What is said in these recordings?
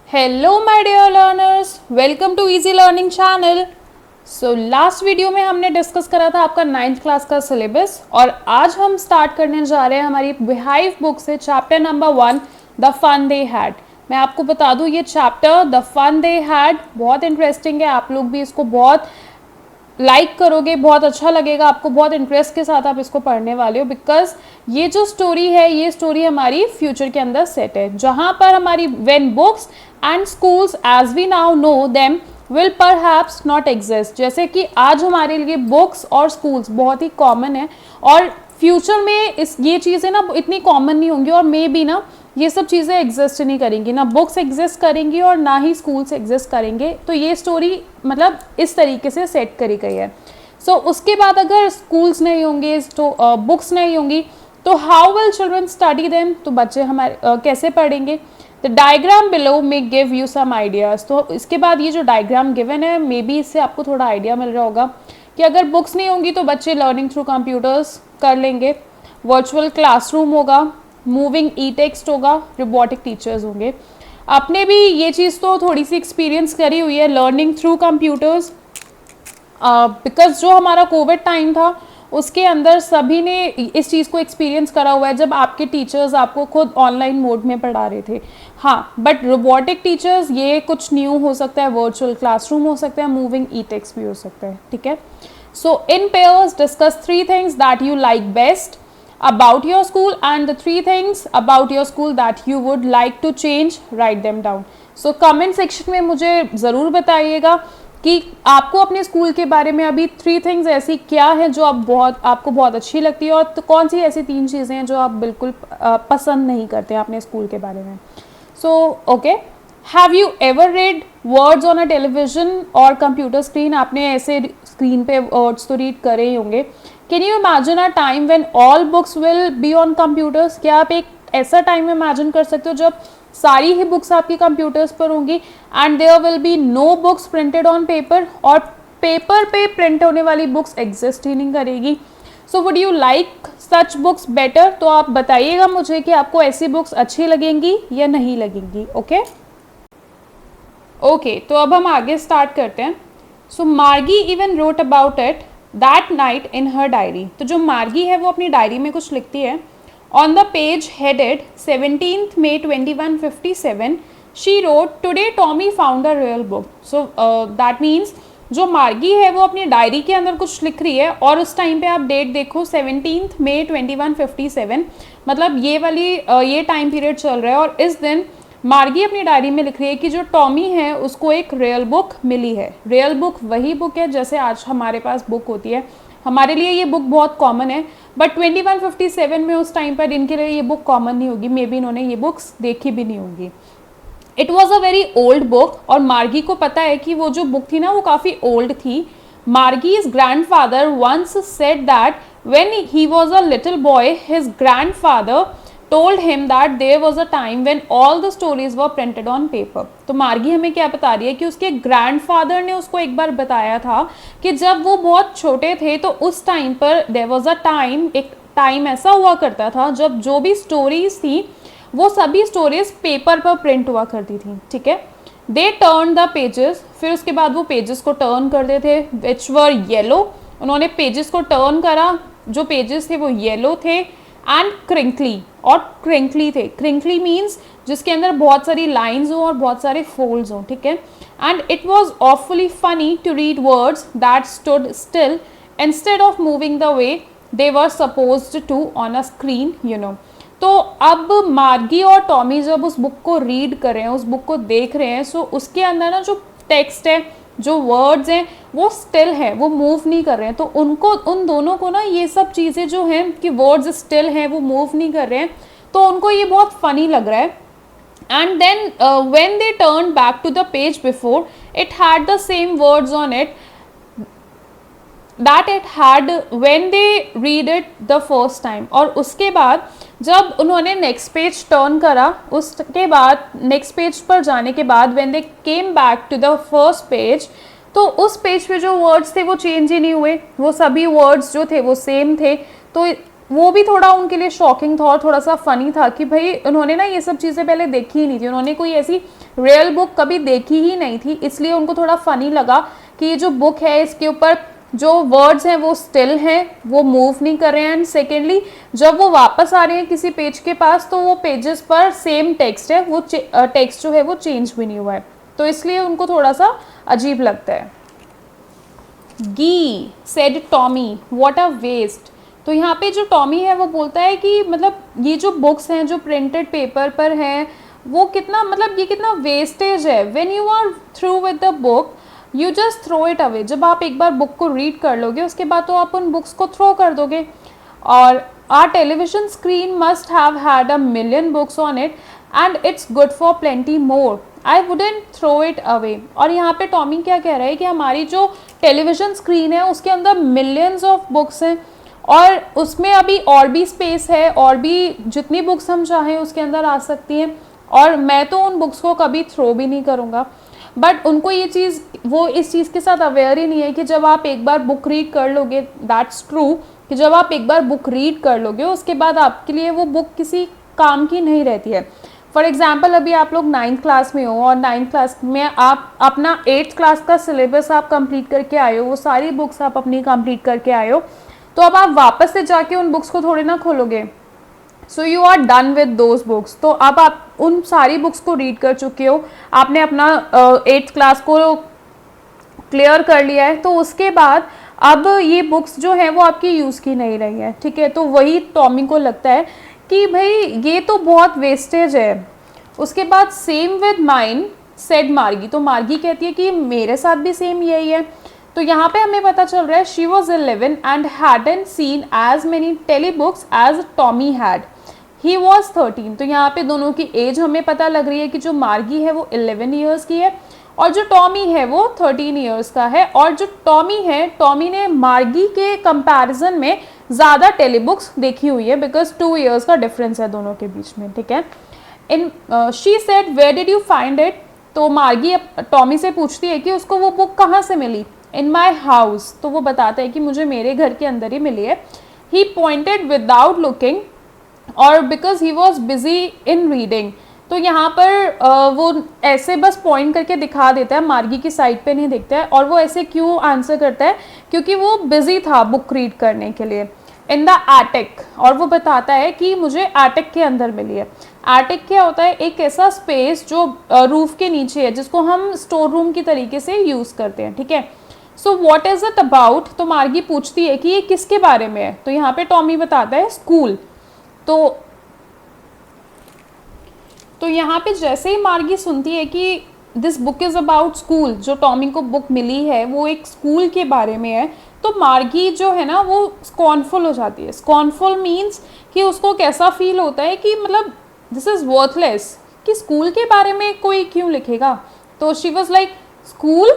Hello my dear learners, welcome to easy learning channel. So last video में हमने discuss करा था आपका 9th क्लास का सिलेबस और आज हम स्टार्ट करने जा रहे हैं हमारी बिहाइव बुक से chapter number 1 the fun they had. मैं आपको बता दूं ये chapter the fun they had बहुत इंटरेस्टिंग है। आप लोग भी इसको बहुत लाइक करोगे, बहुत अच्छा लगेगा आपको, बहुत इंटरेस्ट के साथ आप इसको पढ़ने वाले हो बिकॉज ये जो स्टोरी है ये स्टोरी हमारी फ्यूचर के अंदर सेट है, जहाँ पर हमारी when books and schools as we now know them will perhaps not exist. जैसे कि आज हमारे लिए बुक्स और स्कूल्स बहुत ही कॉमन है और फ्यूचर में ये चीज़ें ना इतनी कॉमन नहीं होंगी और मे बी ना ये सब चीज़ें एग्जिस्ट नहीं करेंगी, ना बुक्स एग्जिस्ट करेंगी और ना ही स्कूल्स एग्जिस्ट करेंगे। तो ये स्टोरी मतलब इस तरीके से सेट करी गई है। सो उसके बाद अगर स्कूल्स नहीं होंगे तो बुक्स नहीं होंगी तो how will children study them, तो बच्चे हमारे कैसे पढ़ेंगे। The diagram below may give you some ideas. तो इसके बाद ये जो डायग्राम गिवन है मे बी इससे आपको थोड़ा आइडिया मिल रहा होगा कि अगर बुक्स नहीं होंगी तो बच्चे लर्निंग थ्रू कंप्यूटर्स कर लेंगे, वर्चुअल क्लासरूम होगा, मूविंग ई टेक्स्ट होगा, रोबोटिक टीचर्स होंगे। आपने भी ये चीज़ तो थोड़ी सी एक्सपीरियंस करी हुई है लर्निंग थ्रू कंप्यूटर्स बिकॉज जो हमारा कोविड टाइम था उसके अंदर सभी ने इस चीज़ को एक्सपीरियंस करा हुआ है जब आपके टीचर्स आपको खुद ऑनलाइन मोड में पढ़ा रहे थे। हाँ, बट रोबोटिक टीचर्स ये कुछ न्यू हो सकता है, वर्चुअल क्लासरूम हो सकता है, मूविंग ई टेक्स्ट भी हो सकता है। ठीक है, so in pairs discuss 3 things that you like best about your school and the 3 things about your school that you would like to change, write them down. So comment section में मुझे ज़रूर बताइएगा कि आपको अपने स्कूल के बारे में अभी 3 थिंग्स ऐसी क्या है जो आपको बहुत अच्छी लगती है और तो कौन सी ऐसी 3 चीज़ें हैं जो आप बिल्कुल पसंद नहीं करते हैं अपने स्कूल के बारे में। So okay, have you ever read words on a television और कंप्यूटर स्क्रीन। आपने ऐसे स्क्रीन पे वर्ड्स तो रीड करे ही होंगे। Can you imagine a time when all books will be on computers. क्या आप एक ऐसा टाइम इमेजिन कर सकते हो जब सारी ही बुक्स आपकी कंप्यूटर्स पर होंगी and there will be no books printed on paper, और पेपर पे प्रिंट होने वाली बुक्स एग्जिस्ट ही नहीं करेगी। So would you like such books better. तो आप बताइएगा मुझे कि आपको ऐसी बुक्स अच्छी लगेंगी या नहीं लगेंगी। ओके, तो अब हम आगे स्टार्ट करते हैं। सो मार्गी even wrote about it that night in her diary. तो जो मार्गी है वो अपनी डायरी में कुछ लिखती है। On the page headed 17th May 2157 she wrote today Tommy found a real book. So that means जो मार्गी है वो अपनी डायरी के अंदर कुछ लिख रही है और उस टाइम पे आप डेट देखो 17th May 2157, मतलब ये टाइम पीरियड चल रहा है और इस दिन मार्गी अपनी डायरी में लिख रही है कि जो टॉमी है उसको एक रियल बुक मिली है। रियल बुक वही बुक है जैसे आज हमारे पास बुक होती है, हमारे लिए ये बुक बहुत कॉमन है बट 2157 में उस टाइम पर इनके लिए ये बुक कॉमन नहीं होगी, मे बी इन्होंने ये बुक्स देखी भी नहीं होंगी। It was a very old book और मार्गी को पता है कि वो जो बुक थी ना वो काफ़ी ओल्ड थी। Margie's grandfather once said that when he was a little boy his grandfather told him that there was a time when all the stories were printed on paper। तो मार्गी हमें क्या बता रही है कि उसके ग्रैंडफादर ने उसको एक बार बताया था कि जब वो बहुत छोटे थे तो उस टाइम पर there was a time, एक टाइम ऐसा हुआ करता था जब जो भी स्टोरीज थी वो सभी स्टोरीज पेपर पर प्रिंट हुआ करती थी। ठीक है, दे टर्न द पेजेस, फिर उसके बाद वो पेजेस को टर्न करते थे विच वर येलो। उन्होंने पेजेस को टर्न करा, जो पेजेस थे वो येलो थे एंड क्रिंकली, और क्रिंकली थे। क्रिंकली मीन्स जिसके अंदर बहुत सारी लाइन्स हों और बहुत सारे फोल्ड्स हों। ठीक है, and it was awfully funny to read words that stood still instead of moving the way they were supposed to on a screen, you know. तो अब मार्गी और टॉमी जब उस बुक को रीड कर रहे हैं, उस बुक को देख रहे हैं, सो उसके अंदर ना जो टेक्स्ट है, जो वर्ड्स हैं वो स्टिल है, वो मूव नहीं कर रहे हैं। तो उन दोनों को ना ये सब चीज़ें जो हैं कि वर्ड्स स्टिल हैं वो मूव नहीं कर रहे हैं, तो उनको ये बहुत फनी लग रहा है। And then when they turn back to the page before it had the same words on it that it had when they read it the first time. और उसके बाद जब उन्होंने नेक्स्ट पेज टर्न करा, उसके बाद नेक्स्ट पेज पर जाने के बाद when they came back to the first page, तो उस पेज पे जो वर्ड्स थे वो चेंज ही नहीं हुए, वो सभी वर्ड्स जो थे वो सेम थे। तो वो भी थोड़ा उनके लिए शॉकिंग था और थोड़ा सा फनी था कि भाई उन्होंने ना ये सब चीज़ें पहले देखी ही नहीं थी, उन्होंने कोई ऐसी रियल बुक कभी देखी ही नहीं थी, इसलिए उनको थोड़ा फनी लगा कि ये जो बुक है इसके ऊपर जो वर्ड्स हैं वो स्टिल हैं, वो मूव नहीं कर रहे हैं। एंड सेकेंडली जब वो वापस आ रहे हैं किसी पेज के पास तो वो पेजेस पर सेम टेक्स्ट है, वो टेक्स्ट जो है वो चेंज भी नहीं हुआ है, तो इसलिए उनको थोड़ा सा अजीब लगता है। Gee said Tommy what a waste. तो यहाँ पे जो टॉमी है वो बोलता है कि मतलब ये जो बुक्स हैं जो प्रिंटेड पेपर पर हैं वो कितना मतलब ये कितना वेस्टेज है। When you are through with the book you just throw it away. जब आप एक बार बुक को रीड कर लोगे उसके बाद तो आप उन बुक्स को थ्रो कर दोगे। और our television screen must have had a million books on it and it's good for plenty more, I wouldn't throw it away. और यहाँ पे टॉमी क्या कह रहा है कि हमारी जो टेलीविजन स्क्रीन है उसके अंदर मिलियंस ऑफ बुक्स हैं और उसमें अभी और भी स्पेस है और भी जितनी बुक्स हम चाहें उसके अंदर आ सकती हैं और मैं तो उन बुक्स को कभी थ्रो भी नहीं करूँगा। बट उनको ये चीज़ वो इस चीज़ के साथ अवेयर ही नहीं है कि जब आप एक बार बुक रीड कर लोगे, दैट्स ट्रू कि जब आप एक बार बुक रीड कर लोगे उसके बाद आपके लिए वो बुक किसी काम की नहीं रहती है। फॉर एग्जाम्पल अभी आप लोग 9th क्लास में हो और 9th क्लास में आप अपना 8th क्लास का सिलेबस आप कंप्लीट करके आए हो, वो सारी बुक्स आप अपनी कंप्लीट करके आए हो, तो अब आप वापस से जाके उन बुक्स को थोड़ी ना खोलोगे। So you are done with those books. तो अब आप उन सारी बुक्स को रीड कर चुके हो, आपने अपना 8th क्लास को क्लियर कर लिया है, तो उसके बाद अब ये बुक्स जो है वो आपकी यूज़ की नहीं रही है, ठीक है। तो वही टॉमी को लगता है कि भाई ये तो बहुत वेस्टेज है। उसके बाद सेम विद माइन सेड मार्गी। तो मार्गी कहती है कि मेरे साथ भी सेम यही है। तो यहाँ पे हमें पता चल रहा है she was 11 and hadn't seen as many telebooks as Tommy had, he was 13। तो यहाँ पे दोनों की एज हमें पता लग रही है कि जो मार्गी है वो 11 ईयर्स की है और जो टॉमी है वो 13 ईयर्स का है। और जो टॉमी है, टॉमी ने मार्गी के कंपैरिजन में ज़्यादा टेली बुक्स देखी हुई है बिकॉज 2 ईयर्स का डिफरेंस है दोनों के बीच में, ठीक है। इन she said where did you find it. तो मार्गी टॉमी से पूछती है कि उसको वो बुक कहाँ से मिली। इन माई हाउस। तो वो बताता है कि मुझे मेरे घर के अंदर ही मिली है। ही पॉइंटेड विदाउट लुकिंग और because he was busy in reading. तो यहाँ पर वो ऐसे बस पॉइंट करके दिखा देता है, मार्गी की साइड पे नहीं दिखता है। और वो ऐसे क्यों आंसर करता है, क्योंकि वो बिजी था बुक रीड करने के लिए। In the attic. और वो बताता है कि मुझे एटिक के अंदर मिली है। एटिक क्या होता है, एक ऐसा स्पेस जो रूफ के नीचे है जिसको हम स्टोर रूम की तरीके से यूज़ करते हैं, ठीक है। So what is it about. तो मार्गी पूछती है कि ये किसके बारे में है। तो यहाँ पे टॉमी बताता है स्कूल। तो यहाँ पे जैसे ही मार्गी सुनती है कि this book is about school, जो टॉमी को बुक मिली है वो एक स्कूल के बारे में है, तो मार्गी जो है ना वो स्कॉर्नफुल हो जाती है। स्कॉर्नफुल मीन्स कि उसको कैसा फील होता है कि मतलब दिस इज़ वर्थलेस, कि स्कूल के बारे में कोई क्यों लिखेगा। तो she was like school,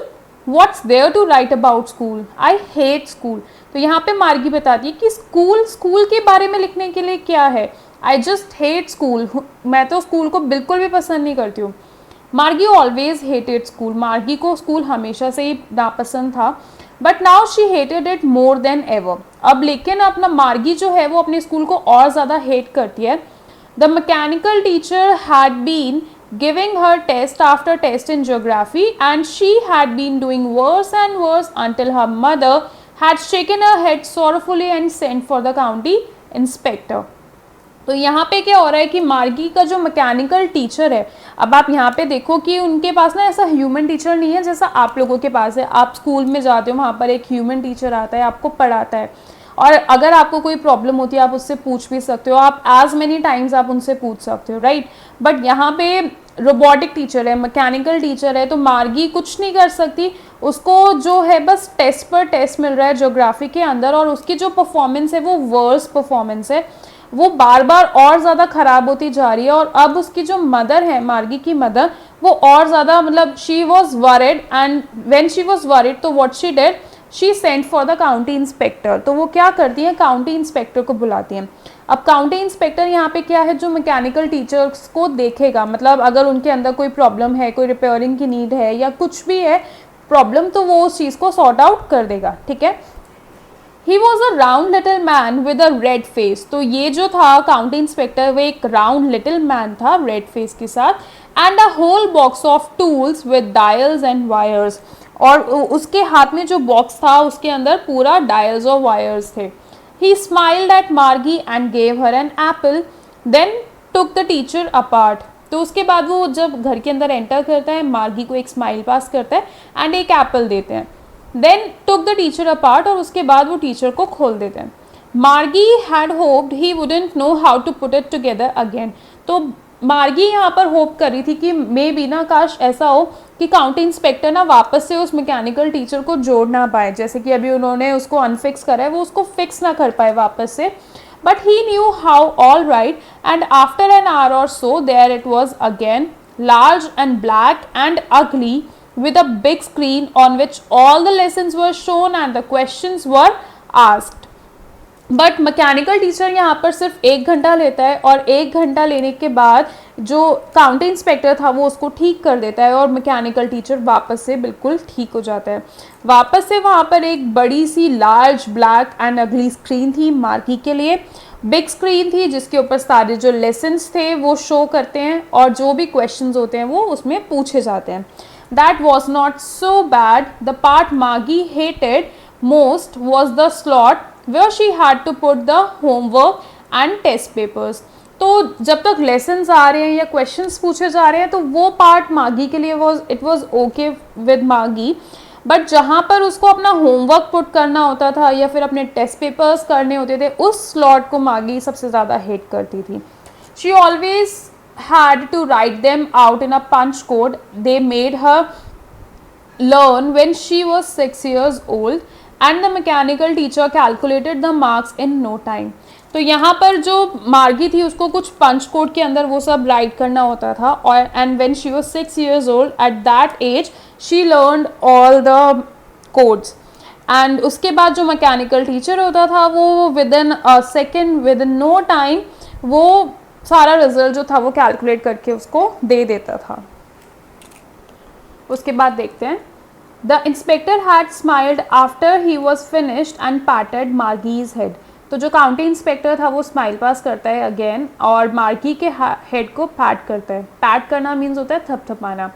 what's there to write about school, I hate school. तो यहाँ पे मार्गी बताती है कि स्कूल के बारे में लिखने के लिए क्या है, आई जस्ट हेट स्कूल, मैं तो स्कूल को बिल्कुल भी पसंद नहीं करती हूँ। मार्गी ऑलवेज हेटेड स्कूल। मार्गी को स्कूल हमेशा से ही नापसंद था, but now she hated it more than ever. अब लेकिन अपना मार्गी जो है वो अपने स्कूल को और ज़्यादा हेट करती है। The mechanical teacher had been giving her test after test in geography and she had been doing worse and worse until her mother had shaken her head sorrowfully and sent for the county inspector. तो यहाँ पे क्या हो रहा है कि मार्गी का जो मैकेनिकल टीचर है, अब आप यहाँ पे देखो कि उनके पास ना ऐसा ह्यूमन टीचर नहीं है जैसा आप लोगों के पास है। आप स्कूल में जाते हो, वहाँ पर एक ह्यूमन टीचर आता है, आपको पढ़ाता है और अगर आपको कोई प्रॉब्लम होती है आप उससे पूछ भी सकते हो, आप एज मेनी टाइम्स आप उनसे पूछ सकते हो, राइट। बट यहाँ पे रोबोटिक टीचर है, मैकेनिकल टीचर है, तो मार्गी कुछ नहीं कर सकती। उसको जो है बस टेस्ट पर टेस्ट मिल रहा है ज्योग्राफी के अंदर और उसकी जो परफॉर्मेंस है वो वर्स परफॉर्मेंस है, वो बार बार और ज़्यादा ख़राब होती जा रही है। और अब उसकी जो मदर है, मार्गी की मदर, वो और ज़्यादा मतलब she was worried and when she was worried तो what she did, she sent for the county inspector. तो वो क्या करती हैं, काउंटी इंस्पेक्टर को बुलाती हैं। अब काउंटी इंस्पेक्टर यहाँ पे क्या है, जो मैकेनिकल टीचर्स को देखेगा, मतलब अगर उनके अंदर कोई प्रॉब्लम है, कोई रिपेयरिंग की नीड है या कुछ भी है प्रॉब्लम, तो वो उस चीज़ को सॉर्ट आउट कर देगा, ठीक है। He was a round little man with a red face. तो ये जो था काउंटी इंस्पेक्टर वो एक राउंड लिटिल मैन था रेड फेस के साथ, and a whole box of tools with dials and wires. और उसके हाथ में जो बॉक्स था उसके अंदर पूरा डायल्स और वायर्स थे। He smiled at Margie and gave her an apple, then took the teacher apart. तो उसके बाद वो जब घर के अंदर एंटर करता है, मार्गी को एक स्माइल पास करता है एंड एक एप्पल देते हैं। Then took the teacher apart, और उसके बाद वो टीचर को खोल देते हैं। Margie had hoped he wouldn't know how to put it together again. तो मार्गी यहाँ पर होप कर रही थी कि मे बी ना काश ऐसा हो कि काउंटी इंस्पेक्टर ना वापस से उस मैकेनिकल टीचर को जोड़ ना पाए, जैसे कि अभी उन्होंने उसको अनफिक्स करा है वो उसको फिक्स ना कर पाए वापस से। But he knew how all right, and after an hour or so there it was again, large and black and ugly, with a big screen on which all the lessons were shown and the questions were asked. But mechanical teacher यहाँ पर सिर्फ 1 घंटा लेता है, और 1 घंटा लेने के बाद जो काउंटी इंस्पेक्टर था वो उसको ठीक कर देता है, और मैकेनिकल टीचर वापस से बिल्कुल ठीक हो जाता है। वापस से वहाँ पर एक बड़ी सी लार्ज ब्लैक एंड अगली स्क्रीन थी मार्गी के लिए। बिग स्क्रीन थी जिसके ऊपर सारे जो लेसन्स थे वो शो करते हैं, और जो भी क्वेश्चंस होते हैं वो उसमें पूछे जाते हैं। That was not so bad. The part Margie hated most was the slot where she had to put the homework and test papers. तो जब तक लेसन्स आ रहे हैं या क्वेश्चंस पूछे जा रहे हैं तो वो पार्ट मार्गी के लिए इट वॉज ओके विद मार्गी, बट जहाँ पर उसको अपना होमवर्क पुट करना होता था या फिर अपने टेस्ट पेपर्स करने होते थे, उस स्लॉट को मार्गी सबसे ज़्यादा हेट करती थी। She always had to write them out in a punch code they made her learn when she was 6 years old, and the mechanical teacher calculated the marks in no time. तो यहाँ पर जो मार्गी थी उसको कुछ पंच कोड के अंदर वो सब राइट करना होता था, और and when she was 6 years old, at that age she learned all the codes. And उसके बाद जो मैकेनिकल टीचर होता था वो within a second, within no time, वो सारा रिजल्ट जो था वो कैलकुलेट करके उसको दे देता था। उसके बाद देखते हैं, the inspector had smiled after he was finished and patted Margie's head. तो जो काउंटी इंस्पेक्टर था वो स्माइल पास करता है अगेन, और मार्गी के हेड को पैट करता है। पैट करना मीन्स होता है थपथपाना।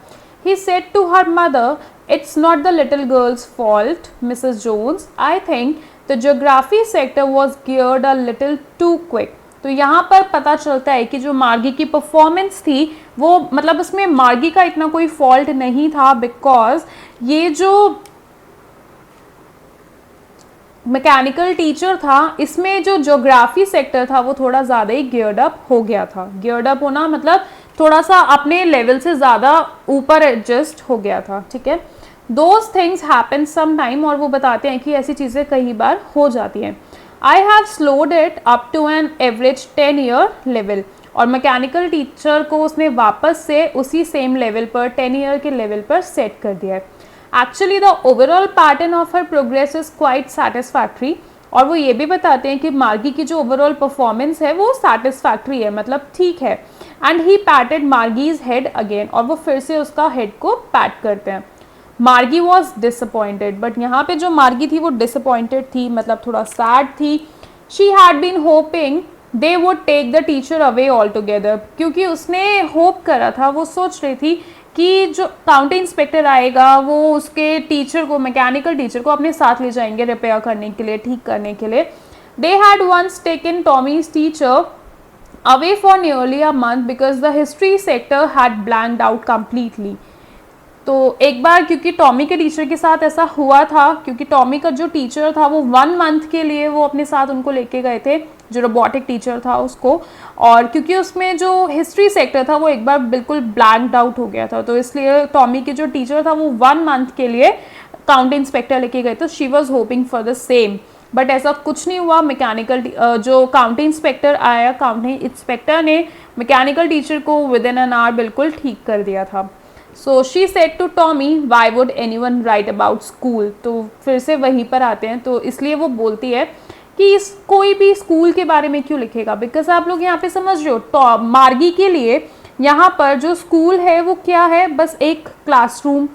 He said to her mother, it's not the little girl's fault Mrs Jones, I think the geography sector was geared a little too quick. तो यहाँ पर पता चलता है कि जो मार्गी की परफॉर्मेंस थी वो मतलब उसमें मार्गी का इतना कोई फॉल्ट नहीं था, बिकॉज ये जो मैकेनिकल टीचर था इसमें जो ज्योग्राफी सेक्टर था वो थोड़ा ज़्यादा ही गियर्ड अप हो गया था। गियर्ड अप होना मतलब थोड़ा सा अपने लेवल से ज़्यादा ऊपर एडजस्ट हो गया था, ठीक है। Those things happen some time, और वो बताते हैं कि ऐसी चीज़ें कई बार हो जाती हैं। I have slowed it up to an average 10-year level, और मैकेनिकल टीचर को उसने वापस से उसी सेम लेवल पर 10 ईयर के लेवल पर सेट कर दिया है। Actually the overall pattern of her progress is quite satisfactory, और वो ये भी बताते हैं कि मार्गी की जो ओवरऑल परफॉर्मेंस है वो सेटिस्फैक्ट्री है, मतलब ठीक है। And he patted Margie's head again, और वो फिर से उसका हेड को पैट करते हैं। मार्गी वॉज डिसअपॉइंटेड, बट यहाँ पे जो मार्गी थी वो डिसअपॉइंटेड थी, मतलब थोड़ा सैड थी। She had been hoping they would take the teacher away all together, क्योंकि उसने होप करा था, वो सोच रही थी कि जो काउंटी इंस्पेक्टर आएगा वो उसके टीचर को, मैकेनिकल टीचर को अपने साथ ले जाएंगे रिपेयर करने के लिए, ठीक करने के लिए। They had once taken Tommy's teacher away for nearly a month because the history sector had blanked out completely. तो एक बार क्योंकि टॉमी के टीचर के साथ ऐसा हुआ था, क्योंकि टॉमी का जो टीचर था वो 1 मंथ के लिए वो अपने साथ उनको लेके गए थे, जो रोबोटिक टीचर था उसको, और क्योंकि उसमें जो हिस्ट्री सेक्टर था वो एक बार बिल्कुल ब्लैंक्ड आउट हो गया था, तो इसलिए टॉमी के जो टीचर था वो 1 मंथ के लिए काउंटी इंस्पेक्टर लेके गए। तो she was hoping for the same, but ऐसा कुछ नहीं हुआ। मैकेनिकल जो काउंटी इंस्पेक्टर आया, काउंटी इंस्पेक्टर ने मैकेनिकल टीचर को विद इन एन आवर बिल्कुल ठीक कर दिया था। So she said to Tommy, why would anyone write about school. तो फिर से वहीं पर आते हैं, तो इसलिए वो बोलती है कि कोई भी स्कूल के बारे में क्यों लिखेगा, बिकॉज आप लोग यहाँ पे समझ रहे हो, तो मार्गी के लिए यहाँ पर जो स्कूल है वो क्या है, बस एक क्लासरूम,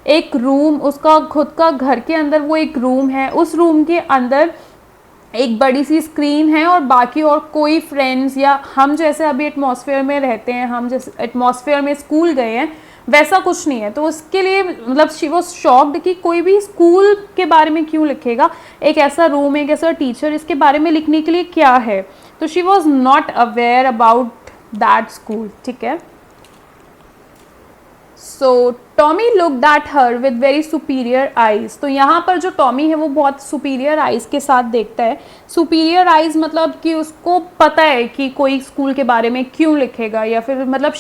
एक रूम, उसका खुद का घर के अंदर वो एक रूम है, उस रूम के अंदर एक बड़ी सी स्क्रीन है और बाकी और कोई फ्रेंड्स या हम जैसे अभी एटमॉस्फेयर में रहते हैं, हम जैसे एटमॉस्फेयर में स्कूल गए हैं, वैसा कुछ नहीं है। तो उसके लिए मतलब शी वॉज शॉक्ड कि कोई भी स्कूल के बारे में क्यों लिखेगा, एक ऐसा रूम, एक ऐसा टीचर, इसके बारे में लिखने के लिए क्या है। तो she was not aware about that school, ठीक है। So Tommy looked at her with very superior eyes. तो यहाँ पर जो टॉमी है वो बहुत सुपीरियर आइज के साथ देखता है। सुपीरियर आइज मतलब कि उसको पता है कि कोई स्कूल के बारे में क्यों लिखेगा, या फिर मतलब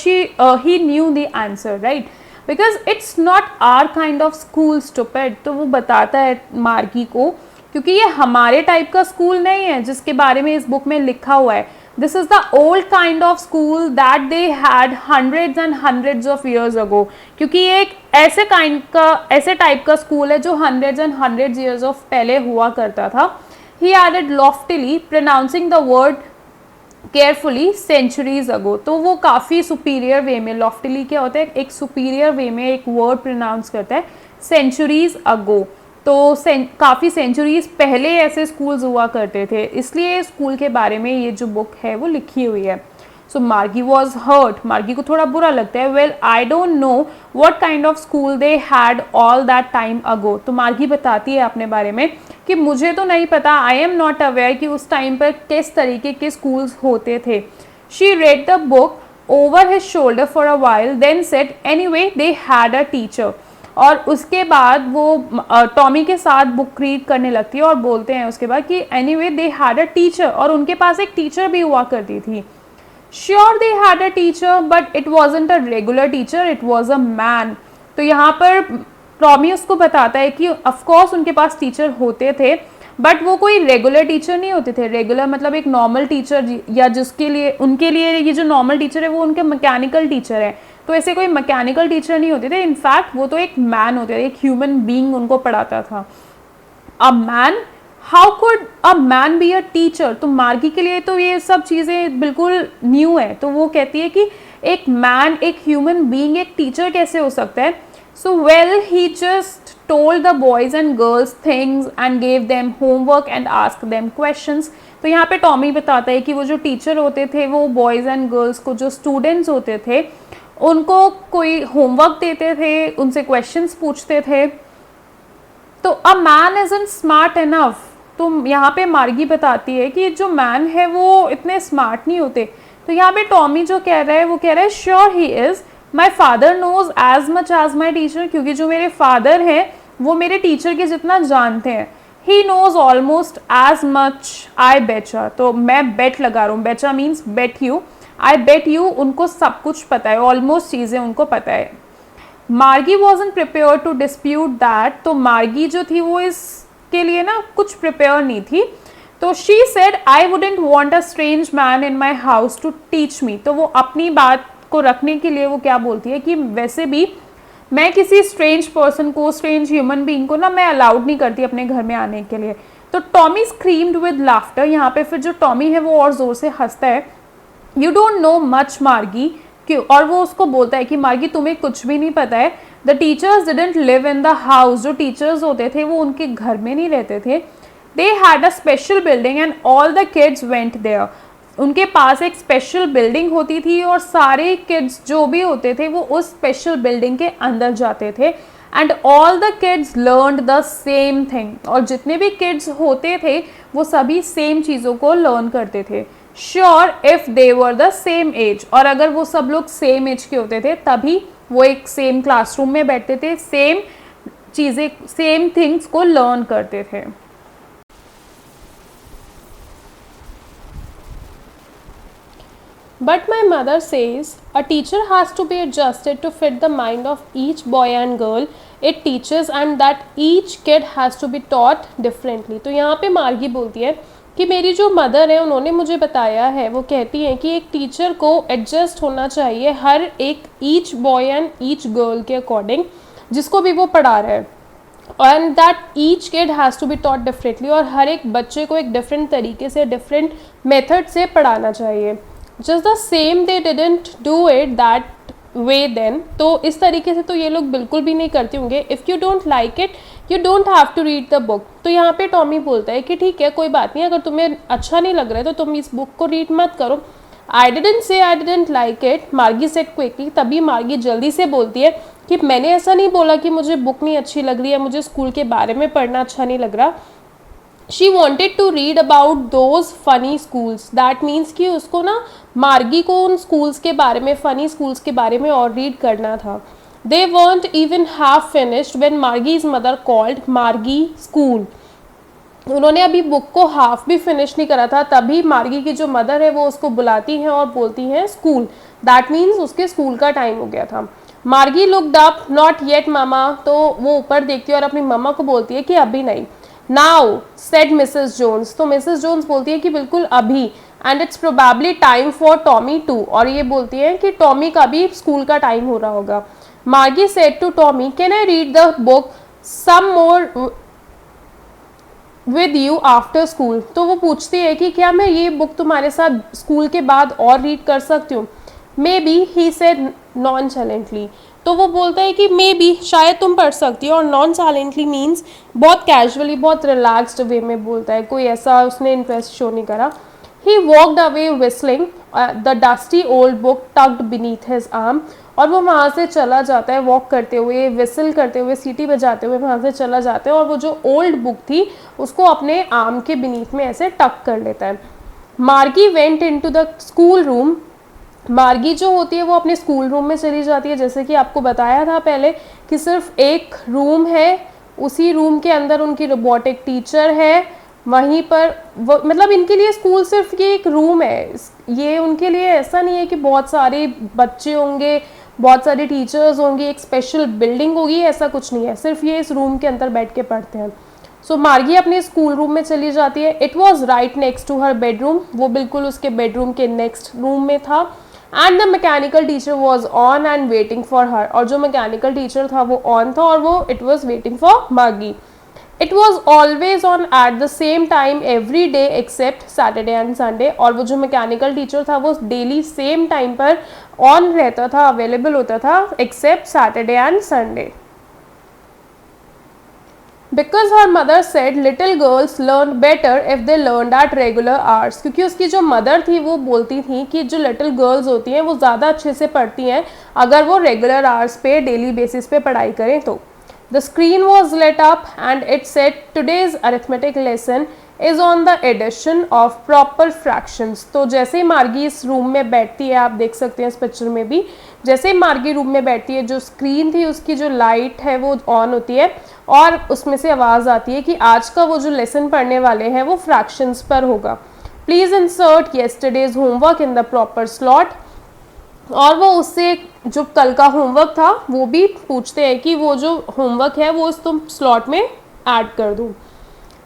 he knew the answer, right, because it's not our kind of school stupid. तो वो बताता है मार्गी को, क्योंकि ये हमारे टाइप का स्कूल नहीं है जिसके बारे में इस बुक में लिखा हुआ है। This is the old kind of school that they had hundreds and hundreds of years ago. क्योंकि ये एक ऐसे टाइप का स्कूल है जो hundreds and hundreds years of पहले हुआ करता था। He added loftily, pronouncing the word carefully, centuries ago. तो वो काफ़ी सुपीरियर वे में, loftily क्या होता है, एक सुपीरियर वे में एक वर्ड प्रोनाउंस करता है, centuries ago। तो काफ़ी सेंचुरीज पहले ऐसे स्कूल्स हुआ करते थे, इसलिए स्कूल के बारे में ये जो बुक है वो लिखी हुई है। सो मार्गी वॉज हर्ट, मार्गी को थोड़ा बुरा लगता है। Well I don't know what kind of school they had all that time ago. तो मार्गी बताती है अपने बारे में कि मुझे तो नहीं पता, आई एम नॉट अवेयर कि उस टाइम पर किस तरीके के स्कूल्स होते थे। She read the book over his shoulder for a while, then said anyway they had a teacher. और उसके बाद वो टॉमी के साथ बुक रीड करने लगती है और बोलते हैं उसके बाद कि anyway they had a teacher, और उनके पास एक टीचर भी हुआ करती थी। Sure they had a teacher but it wasn't a regular teacher, it was a man. तो यहाँ पर टॉमी उसको बताता है कि ऑफकोर्स उनके पास टीचर होते थे, बट वो कोई रेगुलर टीचर नहीं होते थे। रेगुलर मतलब एक नॉर्मल टीचर, या जिसके लिए उनके लिए ये जो नॉर्मल टीचर है वो उनके मैकेनिकल टीचर है। तो ऐसे कोई मैकेनिकल टीचर नहीं होते थे, इनफैक्ट वो तो एक मैन होते थे, एक ह्यूमन बीइंग उनको पढ़ाता था। A man, how could a man be a teacher. तो मार्गी के लिए तो ये सब चीज़ें बिल्कुल न्यू है। तो वो कहती है कि एक मैन, एक ह्यूमन बीइंग एक टीचर कैसे हो सकता है। So well he just told the boys and girls things and gave them homework and asked them questions। तो यहाँ पे टॉमी बताता है कि वो जो टीचर होते थे वो बॉयज़ एंड गर्ल्स को, जो स्टूडेंट्स होते थे, उनको कोई होमवर्क देते थे, उनसे क्वेश्चंस पूछते थे। तो a man isn't smart enough. तो यहाँ पे मार्गी बताती है कि जो मैन है वो इतने स्मार्ट नहीं होते। तो यहाँ पे टॉमी जो कह रहा है वो कह रहा है sure he is, my father knows as much as my teacher. क्योंकि जो मेरे फादर हैं वो मेरे टीचर के जितना जानते हैं। He knows almost as much, I betcha. तो मैं बेट लगा रहा हूँ, betcha means bet you, I bet you, उनको सब कुछ पता है, ऑलमोस्ट चीज़ें उनको पता है। Margie wasn't prepared to dispute that. तो मार्गी जो थी वो इसके लिए ना कुछ प्रिपेयर नहीं थी। तो she said I wouldn't want a strange man in my house to teach me. तो वो अपनी बात को रखने के लिए वो क्या बोलती है कि वैसे भी मैं किसी स्ट्रेंज पर्सन को, स्ट्रेंज ह्यूमन बीइंग को ना मैं अलाउड नहीं करती अपने घर में आने के लिए। तो टॉमी स्क्रीम्ड विद लाफ्टर। यहाँ पे फिर जो टॉमी है वो और ज़ोर से हंसता है। यू डोंट नो मच मार्गी। क्यों? और वो उसको बोलता है कि मार्गी तुम्हें कुछ भी नहीं पता है। The teachers didn't live in the house. जो टीचर्स होते थे वो उनके घर में नहीं रहते थे। They had a special building and all the kids went there. उनके पास एक स्पेशल बिल्डिंग होती थी और सारे किड्स जो भी होते थे वो उस स्पेशल बिल्डिंग के अंदर जाते थे। And all the kids learned the same thing. और जितने भी किड्स होते थे वो सभी सेम चीज़ों को लर्न करते थे। Sure if they were the same age. और अगर वो सब लोग सेम एज के होते थे तभी वो एक सेम क्लासरूम में बैठते थे, सेम चीज़ें, सेम थिंग्स को लर्न करते थे। But my mother says a teacher has to be adjusted to fit the mind of each boy and girl it teaches and that each kid has to be taught differently। तो यहाँ पे मार्गी बोलती है कि मेरी जो मदर है उन्होंने मुझे बताया है, वो कहती हैं कि एक टीचर को एडजस्ट होना चाहिए हर एक each boy and each girl के अकॉर्डिंग जिसको भी वो पढ़ा रहा है, and that each kid has to be taught differently. और हर एक बच्चे को एक डिफरेंट तरीके से, डिफरेंट मेथड से पढ़ाना चाहिए। Just the same they didn't do it that way then. तो इस तरीके से तो ये लोग बिल्कुल भी नहीं करते होंगे। If you don't like it you don't have to read the book. तो यहाँ पे टॉमी बोलता है कि ठीक है, कोई बात नहीं, अगर तुम्हें अच्छा नहीं लग रहा है तो तुम इस बुक को रीड मत करो। I didn't say I didn't like it, मार्गी सेड क्विकली। तभी मार्गी जल्दी से बोलती है कि मैंने ऐसा नहीं बोला कि मुझे बुक नहीं अच्छी लग रही है, मुझे स्कूल के बारे में पढ़ना अच्छा नहीं लग रहा। She wanted to read about those funny schools, that means कि उसको ना मार्गी को उन स्कूल्स के बारे में, फनी स्कूल्स के बारे में और रीड करना था। They weren't even half finished when Margie's mother called Margie school. उन्होंने अभी बुक को हाफ भी फिनिश नहीं करा था, तभी मार्गी की जो मदर है वो उसको बुलाती हैं और बोलती हैं स्कूल, दैट मीन्स उसके स्कूल का टाइम हो गया था। मार्गी लुक्ड अप, नॉट येट मामा, तो वो ऊपर देखती है और अपनी मम्मा को बोलती है कि अभी नहीं। नाउ सेड मिसेस जोन्स, तो मिसेस जोन्स बोलती है कि बिल्कुल अभी, and it's probably time for Tommy to, और ये बोलती है कि टॉमी का भी स्कूल का टाइम हो रहा होगा। Margie said to Tommy, can I read the book some more with you after school, तो वो पूछती है कि क्या मैं ये बुक तुम्हारे साथ स्कूल के बाद और रीड कर सकती हूँ। मे बी, ही सेड नॉनचैलेंटली, तो वो बोलता है कि मे बी, शायद तुम पढ़ सकती हो, और नॉन साइलेंटली मीन्स बहुत कैजुअली, बहुत रिलैक्स्ड वे में बोलता है, कोई ऐसा उसने इंटरेस्ट शो नहीं करा। He walked away whistling, the dusty old book tucked beneath his arm, और वो वहाँ से चला जाता है वॉक करते हुए, विसल करते हुए, सीटी बजाते हुए वहाँ से चला जाता है, और वो जो ओल्ड बुक थी उसको अपने आर्म के बीनीथ में ऐसे टक कर लेता है। मार्गी went into the school room, मार्गी जो होती है वो अपने स्कूल रूम में चली जाती है। जैसे कि आपको बताया था पहले कि सिर्फ एक रूम है, उसी रूम के अंदर उनकी रोबोटिक टीचर है, वहीं पर वो, मतलब इनके लिए स्कूल सिर्फ ये एक रूम है, ये उनके लिए ऐसा नहीं है कि बहुत सारे बच्चे होंगे, बहुत सारे टीचर्स होंगे, एक स्पेशल बिल्डिंग होगी, ऐसा कुछ नहीं है, सिर्फ ये इस रूम के अंदर बैठ के पढ़ते हैं। सो मार्गी अपने स्कूल रूम में चली जाती है। It was right next to her bedroom, वो बिल्कुल उसके बेडरूम के नेक्स्ट रूम में था। And the mechanical teacher was on and waiting for her, और जो मैकेनिकल टीचर था वो ऑन था और वो it was waiting for Margie. It was always on at the same time every day except Saturday and Sunday, और वो जो मैकेनिकल टीचर था वो डेली सेम टाइम पर ऑन रहता था, अवेलेबल होता था, except Saturday and Sunday. Because her mother said little girls learn better if they learn at regular hours, क्योंकि उसकी जो मदर थी वो बोलती थी कि जो लिटिल गर्ल्स होती हैं वो ज़्यादा अच्छे से पढ़ती हैं अगर वो रेगुलर आवर्स पे, डेली बेसिस पे पढ़ाई करें तो। The screen was lit up and it said today's arithmetic lesson is on the addition of proper fractions। तो जैसे ही मार्गी इस रूम में बैठती है, आप देख सकते हैं इस पिक्चर में भी, जैसे ही मार्गी रूम में बैठती है, जो स्क्रीन थी उसकी जो लाइट है वो ऑन होती है और उसमें से आवाज़ आती है कि आज का वो जो लेसन पढ़ने वाले हैं वो फ्रैक्शंस पर होगा। Please insert yesterday's homework in the proper slot, और वो उससे जो कल का होमवर्क था वो भी पूछते हैं कि वो जो होमवर्क है वो तुम स्लॉट में ऐड कर दो।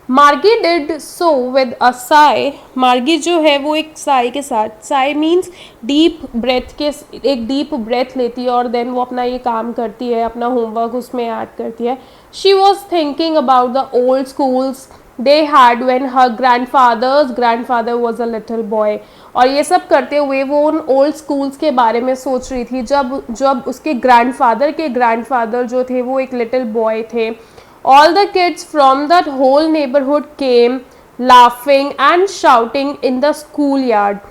मार्गी did so with a Sai, मार्गी जो है वो एक साई के साथ, साई मीन्स डीप ब्रेथ के, एक डीप ब्रेथ लेती है और देन वो अपना ये काम करती है, अपना होमवर्क उसमें ऐड करती है। She was thinking about the old schools they had when her grandfather was a little boy, और ये सब करते हुए वो उन ओल्ड स्कूल्स के बारे में सोच रही थी जब उसके ग्रैंडफादर जो थे वो एक लिटिल बॉय थे। All the kids from that whole neighborhood came laughing and shouting in the schoolyard,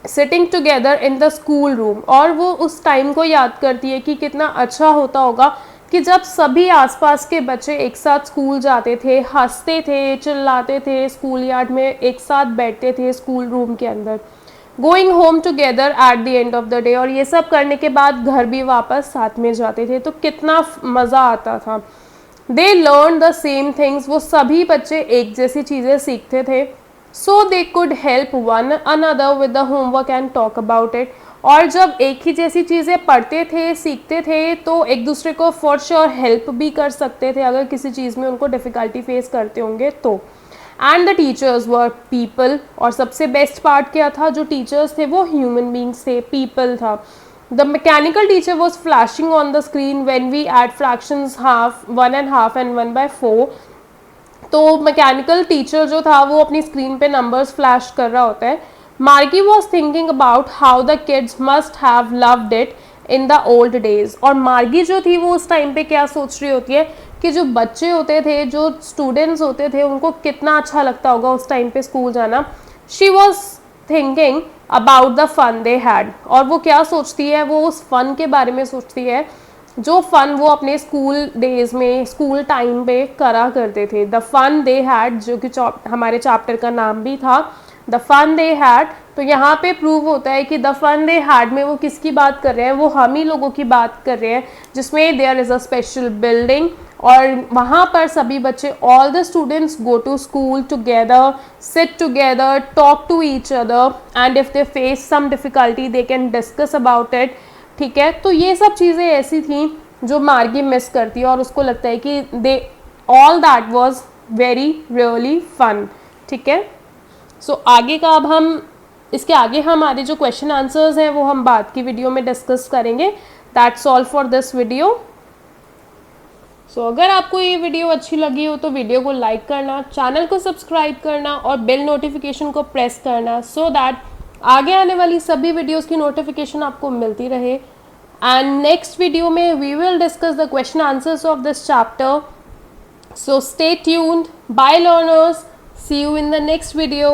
sitting together in the school room, और वो उस टाइम को याद करती है कि कितना अच्छा होता होगा कि जब सभी आसपास के बच्चे एक साथ स्कूल जाते थे, हंसते थे, चिल्लाते थे, स्कूल यार्ड में एक साथ बैठते थे स्कूल रूम के अंदर, going home together at the end of the day, और ये सब करने के बाद घर भी वापस साथ में जाते थे, तो कितना मज़ा आता था। They learn the same things, वो सभी बच्चे एक जैसी चीज़ें सीखते थे। So they could help one another with the homework and talk about it, और जब एक ही जैसी चीज़ें पढ़ते थे, सीखते थे, तो एक दूसरे को फॉर श्योर हेल्प भी कर सकते थे अगर किसी चीज़ में उनको डिफ़िकल्टी फेस करते होंगे तो। And the teachers were people, और सबसे बेस्ट पार्ट क्या था, जो टीचर्स थे वो ह्यूमन बींग्स थे, पीपल था। The mechanical teacher was flashing on the screen when we add fractions half, 1 and half and 1/4, तो मैकेनिकल टीचर जो था वो अपनी स्क्रीन पे नंबर्स फ्लैश कर रहा होता है। मार्गी was thinking about how the kids must have loved it in the old days, और मार्गी जो थी वो उस टाइम पे क्या सोच रही होती है कि जो बच्चे होते थे, जो स्टूडेंट्स होते थे, उनको कितना अच्छा लगता होगा उस टाइम पे स्कूल जाना। She was thinking about the fun they had, और वो क्या सोचती है, वो उस फन के बारे में सोचती है जो फन वो अपने स्कूल डेज में, स्कूल टाइम पे करा करते थे। द फन दे हैड, जो कि हमारे चैप्टर का नाम भी था, द फन दे हैड। तो यहाँ पे प्रूव होता है कि द फन दे हैड में वो किसकी बात कर रहे हैं, वो हम ही लोगों की बात कर रहे हैं, जिसमें there is a special building, और वहाँ पर सभी बच्चे, all the students go to school together, sit together, talk to each other, and if they face some difficulty they can discuss about it. ठीक है, तो ये सब चीज़ें ऐसी थी जो मार्गी मिस करती है और उसको लगता है कि they all that was very really fun. ठीक है, सो आगे का अब हम, इसके आगे हमारे जो क्वेश्चन आंसर्स हैं वो हम बाद की वीडियो में डिस्कस करेंगे। That's all for this video. So अगर आपको ये वीडियो अच्छी लगी हो तो वीडियो को लाइक करना, चैनल को सब्सक्राइब करना और बेल नोटिफिकेशन को प्रेस करना, सो दैट आगे आने वाली सभी वीडियोस की नोटिफिकेशन आपको मिलती रहे। एंड नेक्स्ट वीडियो में we will discuss the question answers of this chapter. So stay tuned, bye learners, see you in the next video.